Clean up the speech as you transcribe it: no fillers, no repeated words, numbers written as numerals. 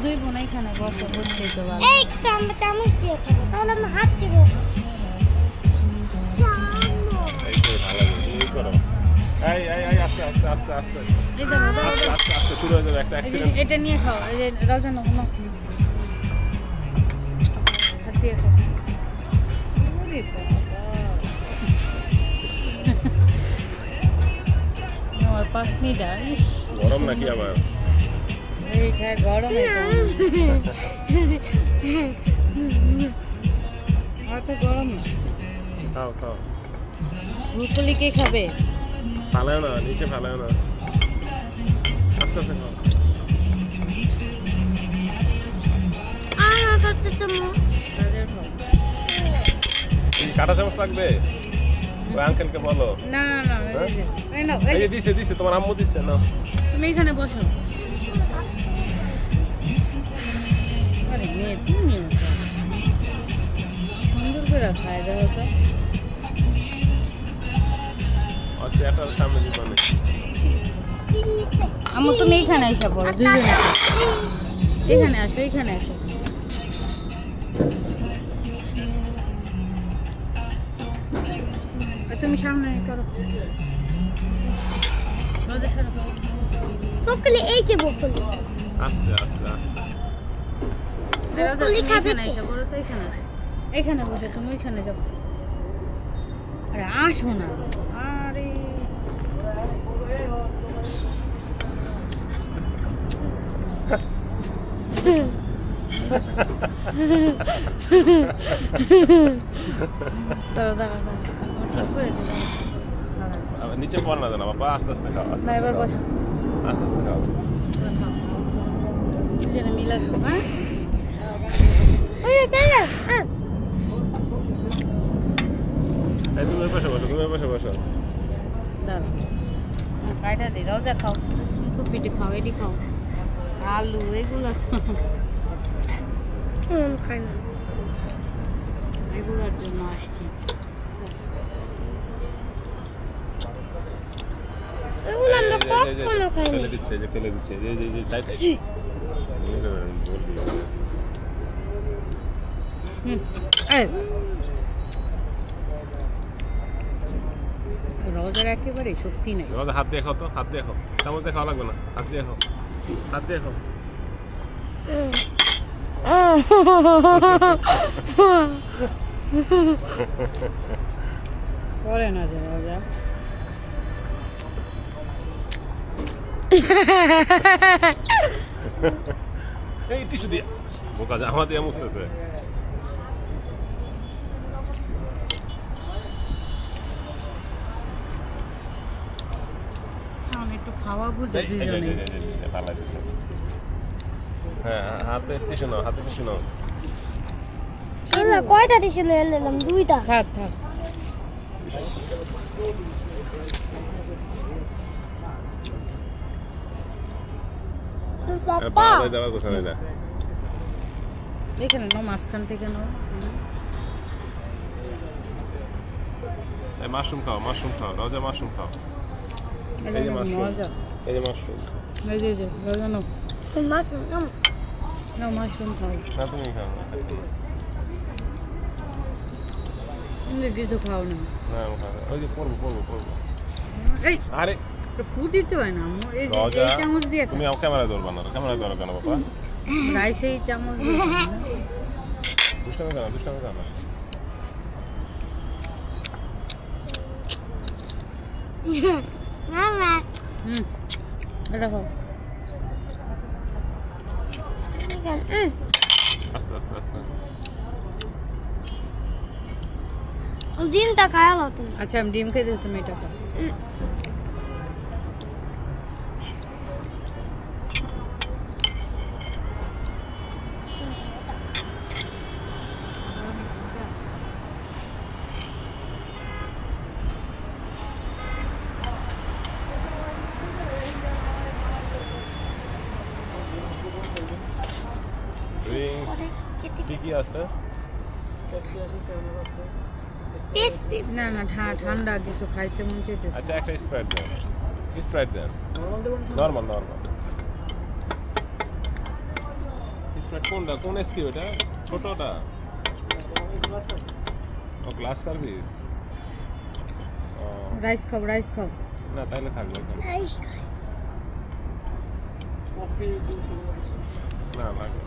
দুই বোন এখানে বসে বসতেই তো ভালো। এই চামচ দিয়ে খাবো, তাহলে আমি হাত দিব। এই তো ভালো এই করো। এই আস্তে আস্তে আস্তে আস্তে এই দেখো দাও আস্তে আস্তে আস্তে শুরু হয়ে যাবে একটা অ্যাক্সিডেন্ট। এটা নিয়ে খাও, এই যে রাজা নাও নাও হাত দিয়ে খাও। ওরে বাবা আমার পাখনিটা ইস গরম নাকি আবার? এই খায় গরমে আর তো গরম না। খাও খাও। ব্রুকলি কে খাবে? ফালাও না, নিচে ফালাও না, আস্তে আস্তে খাও। আমার কাছে চামচ। রাজার খাও। এই কাঁটা চামচ লাগবে? ওই আঙ্কেলকে বলো। না না না এই নাও এই যে দিছে দিছে, তোমার আম্মু দিছে না? তুমি এখানে বসো। আরে মেয়ে তুমি সুন্দর করে খায় দাও তো। আচ্ছা এটার সামনে জীবনে আম্মু তুমি এইখানে এসে পড়ো দুইজনে। এখানে আসো এখানে আসো। তুমি সামনে করো। রোজা সারা বকুলি, এই যে বকুলি। আস্তে আস্তে আস্তে। বকুলি খাবে না এসে পড়ো তো এখানে। এখানে বসে তুমি ওইখানে যাও। আরে আসো না। আরে ঠিক করে দিলাম। নিচে পড় না জানা বাবা, আস্তে আস্তে খাও। না এবার বসো। আস্তে আস্তে খাও। দুজনে মিলে খাও। হ্যাঁ এই তুমি বসে বসো, তুমি বসে বসো। দাঁড়াও কাইটা দিই। রোজা খাও, কুপিটি খাও, এটি খাও, আলু এগুলো খাই না। এগুলোর জন্য আসছি। এগুলো আমরা কখনো খাই না। ফেলে দিচ্ছে, যে ফেলে দিচ্ছে, যে সাইড। রোজার একেবারে শক্তি নাই। হাত দিয়ে খাও তো, হাত দিয়ে খাও। চামচ দিয়ে খাওয়া লাগবে না, হাত দিয়ে খাও, হাত দিয়ে খাও। করে না যে রোজা। এই টিস্যু দিয়ে বোকা জামা দিয়ে মুছতেছে। একটু খাওয়া বুঝে দুজনে। হ্যাঁ হাতে টিস্যু নাও, হাতে টিস্যু নাও। কয়টা টিস্যু নিলাম? দুইটা। থাক থাক। বাবা দেওয়া কোথায় না? এখানে নাও, মাঝখান থেকে নাও। এই মাশরুম খাও, মাশরুম খাও, রোজা মাশরুম খাও। এই যে মাশরুম, এই যে মাশরুম, এই যে রোজা নাও মাশরুম নাও, মাশরুম খাও। না তুমি খাও তুমি কিছু খাও না। না, আমি খাও। ওই যে পড়বো। এই আরে ফুট দিতে হয় না আম্মু। এই যে রোজা, এই চামচ দিয়ে তুমি আমার ক্যামেরা ধরবা না, ক্যামেরা ধরো কেন বাবা? রাইসে এই চামচ দিয়ে দুষ্টামি কেন, দুষ্টামি কেন? মামা এটা খাও। আস্তে আস্তে আস্তে। ডিমটা খাওয়া তুমি। আচ্ছা আমি ডিম খেয়ে দিই, তুমি এটা খাও। কি কি আছে? না না ঠান্ডা কিছু খাইতে মন চাইতেছে। আচ্ছা একটা স্প্রাইট দেন, স্প্রাইট দেন। নরমাল স্প্রাইট কোনটা কোন এসকিউ এটা ছোটটা ও গ্লাস সার্ভিস রাইস কাপ না তাহলে থাকবে এখানে। কফি 200 না লাগবে